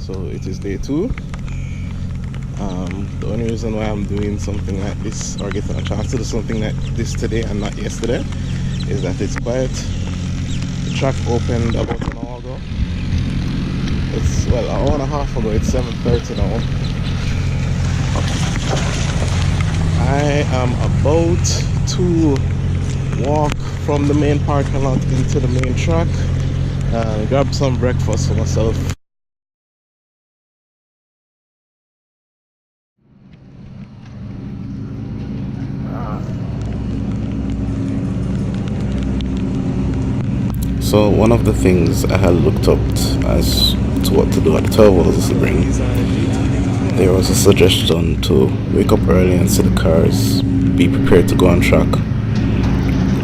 So it is day 2. The only reason why I'm doing something like this, or getting a chance to do something like this today and not yesterday, is that it's quiet. The track opened about an hour ago. It's, well, an hour and a half ago. It's 7:30 now. I am about to walk from the main parking lot into the main track and grab some breakfast for myself. So one of the things I had looked up as to what to do at the 12 hours of Sebring, there was a suggestion to wake up early and see the cars, be prepared to go on track.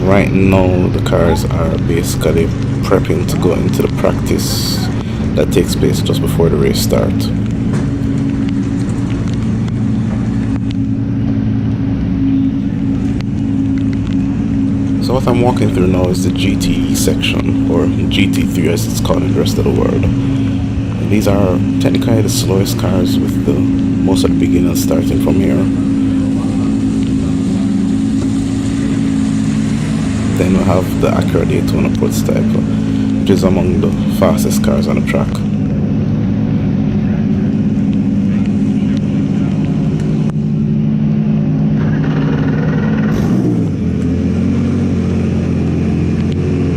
Right now the cars are basically prepping to go into the practice that takes place just before the race start. So what I'm walking through now is the GTE section, or GT3 as it's called in the rest of the world. And these are technically the slowest cars, with the most of the beginners starting from here. Then we have the Acura Daytona prototype, which is among the fastest cars on the track.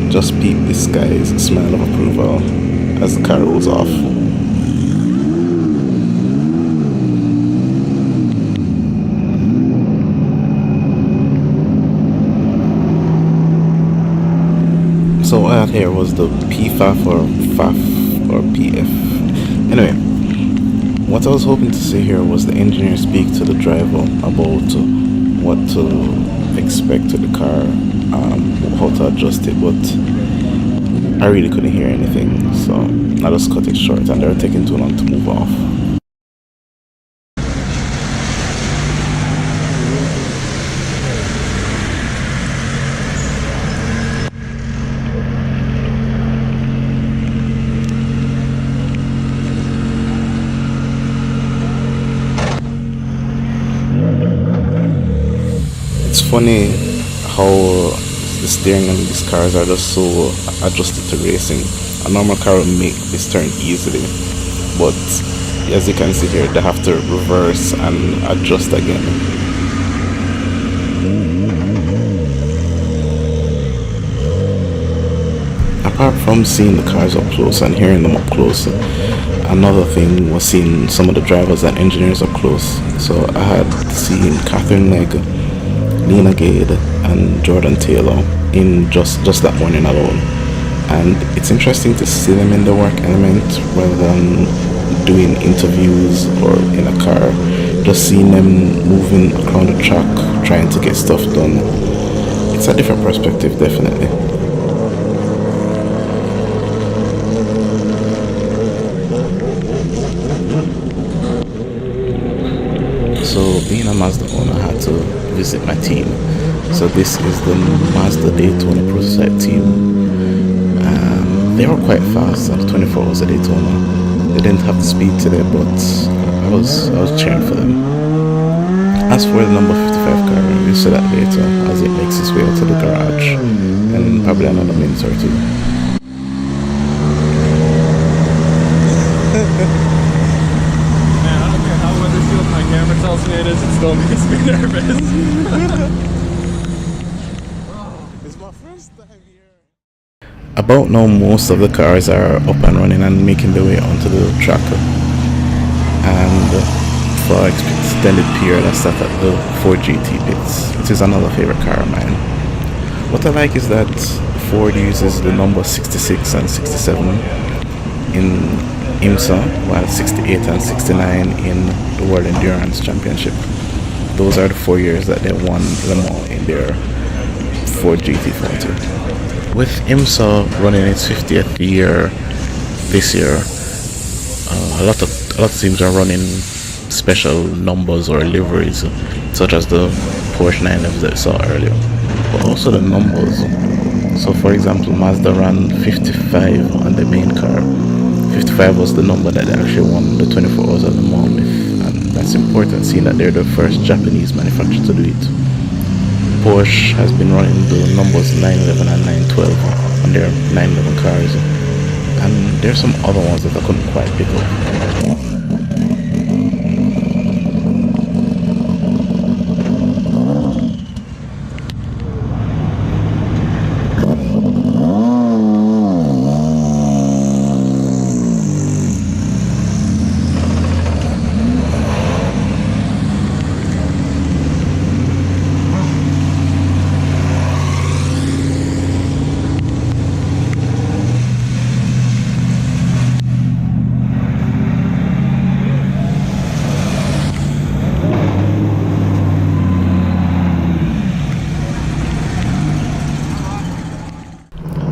Just peep this guy's smile of approval as the car rolls off. So what I had here was the PFAF or FAF or PF. Anyway, what I was hoping to see here was the engineer speak to the driver about what to expect to the car, how to adjust it, but I really couldn't hear anything, so I just cut it short and they were taking too long to move off. It's funny how the steering on these cars are just so adjusted to racing. A normal car will make this turn easily, but as you can see here, they have to reverse and adjust again. Apart from seeing the cars up close and hearing them up close, another thing was seeing some of the drivers and engineers up close. So I had seen Catherine Legg, Lena Gade and Jordan Taylor in just that morning alone, and it's interesting to see them in the work element rather than doing interviews or in a car. Just seeing them moving around the track trying to get stuff done, it's a different perspective, definitely. So being a Mazda owner, I had to visit my team. So this is the Mazda Daytona prototype team. They were quite fast at the 24 hours of Daytona. They didn't have the speed today, but I was cheering for them. As for the number 55 car, we'll see that later as it makes its way out to the garage in probably another minute or two. My camera tells me it is, it still makes me nervous. It's my first time here. About now, most of the cars are up and running and making their way onto the track. And for an extended period, I sat at the Ford GT pits, which is another favorite car of mine. What I like is that Ford uses the number 66 and 67 in IMSA, while 68 and 69 in the World Endurance Championship. Those are the 4 years that they won Le Mans in their Ford GT40. With IMSA running its 50th year this year, a lot of teams are running special numbers or liveries, such as the Porsche 911s that I saw earlier, but also the numbers. So for example, Mazda ran 55 on the main car, 55 was the number that they actually won the 24 hours of Le Mans with, and that's important seeing that they're the first Japanese manufacturer to do it. Porsche has been running the numbers 911 and 912 on their 911 cars, and there's some other ones that I couldn't quite pick up.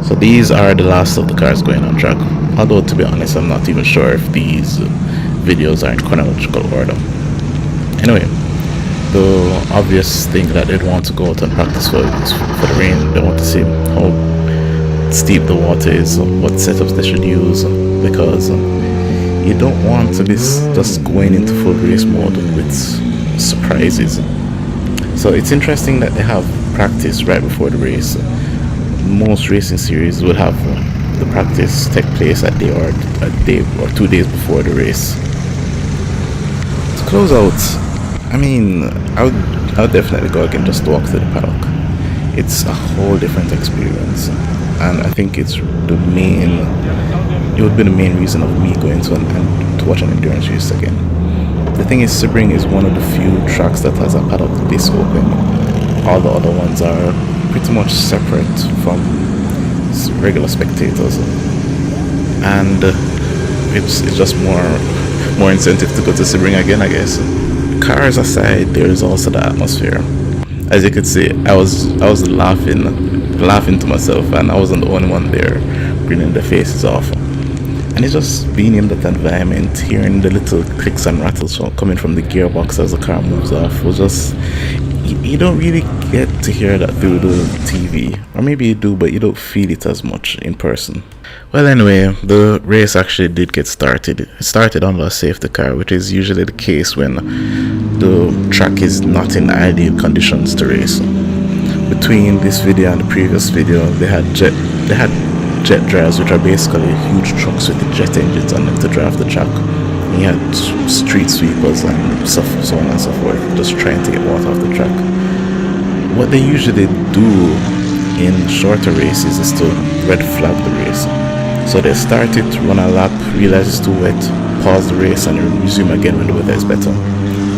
So these are the last of the cars going on track, although to be honest I'm not even sure if these videos are in chronological order. Anyway, the obvious thing that they'd want to go out and practice for is for the rain. They want to see how steep the water is, what setups they should use, because you don't want to be just going into full race mode with surprises. So it's interesting that they have practice right before the race. Most racing series will have the practice take place a day or 2 days before the race. To close out, I mean, I would definitely go again just to walk to the paddock. It's a whole different experience, and I think it would be the main reason of me going to watch an endurance race again. The thing is, Sebring is one of the few tracks that has a paddock this open. All the other ones are pretty much separate from regular spectators, and it's just more incentive to go to Sebring again, I guess. Cars aside, there is also the atmosphere. As you could see, I was laughing to myself, and I wasn't the only one there grinning their faces off. And it's just being in that environment, hearing the little clicks and rattles coming from the gearbox as the car moves off, was just, you don't really get to hear that through the TV, or maybe you do, but you don't feel it as much in person. Well, anyway, the race actually did get started. It started under a safety car, which is usually the case when the track is not in ideal conditions to race. Between this video and the previous video, they had jet dryers, which are basically huge trucks with the jet engines on them to drive the track. And you had street sweepers and so on and so forth, just trying to get water off the track. What they usually do in shorter races is to red flag the race. So they start it, run a lap, realize it's too wet, pause the race, and resume again when the weather is better.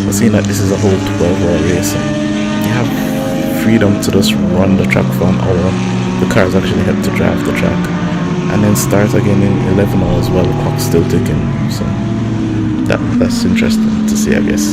But seeing that this is a whole 12-hour race, you have freedom to just run the track for an hour. The cars actually help to drive the track, and then start again in 11 hours while the clock's still ticking. So that's interesting to see, I guess.